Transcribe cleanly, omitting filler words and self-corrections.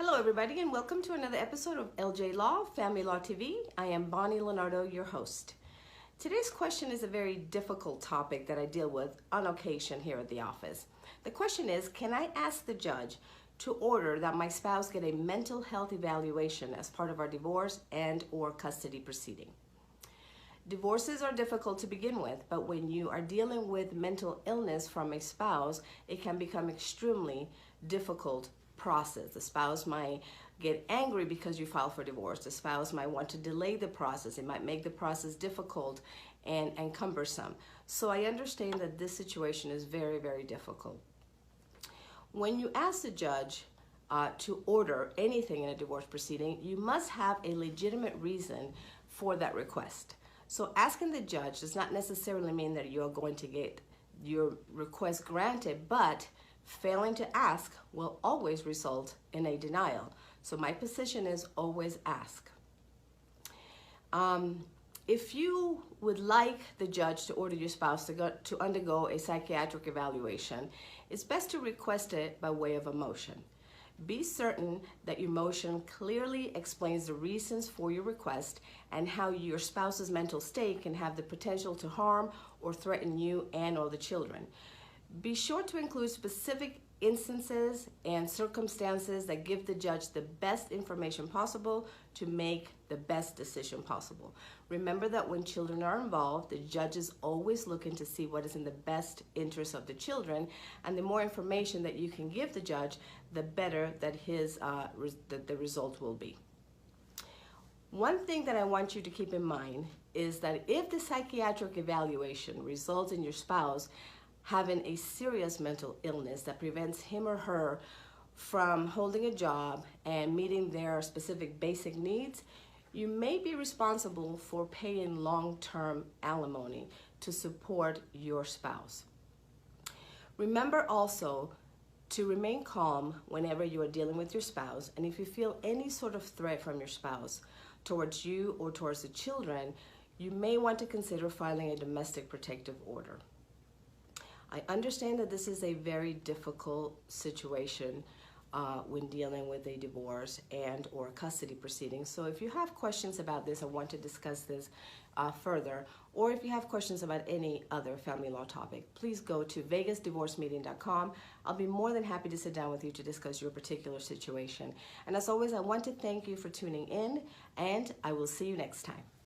Hello everybody and welcome to another episode of LJ Law, Family Law TV. I am Bonnie Leonardo, your host. Today's question is a very difficult topic that I deal with on occasion here at the office. The question is, can I ask the judge to order that my spouse get a mental health evaluation as part of our divorce and or custody proceeding? Divorces are difficult to begin with, but when you are dealing with mental illness from a spouse, it can become extremely difficult process. The spouse might get angry because you file for divorce. The spouse might want to delay the process. It might make the process difficult and cumbersome. So I understand that this situation is very, very difficult. When you ask the judge to order anything in a divorce proceeding, you must have a legitimate reason for that request. So asking the judge does not necessarily mean that you're going to get your request granted, but failing to ask will always result in a denial. So my position is always ask. If you would like the judge to order your spouse to undergo a psychiatric evaluation, it's best to request it by way of a motion. Be certain that your motion clearly explains the reasons for your request and how your spouse's mental state can have the potential to harm or threaten you and or the children. Be sure to include specific instances and circumstances that give the judge the best information possible to make the best decision possible. Remember that when children are involved, the judge is always looking to see what is in the best interest of the children, and the more information that you can give the judge, the better that the result will be. One thing that I want you to keep in mind is that if the psychiatric evaluation results in your spouse having a serious mental illness that prevents him or her from holding a job and meeting their specific basic needs, you may be responsible for paying long-term alimony to support your spouse. Remember also to remain calm whenever you are dealing with your spouse, and if you feel any sort of threat from your spouse towards you or towards the children, you may want to consider filing a domestic protective order. I understand that this is a very difficult situation when dealing with a divorce and or custody proceedings. So if you have questions about this and want to discuss this further, or if you have questions about any other family law topic, please go to vegasdivorcemeeting.com. I'll be more than happy to sit down with you to discuss your particular situation. And as always, I want to thank you for tuning in, and I will see you next time.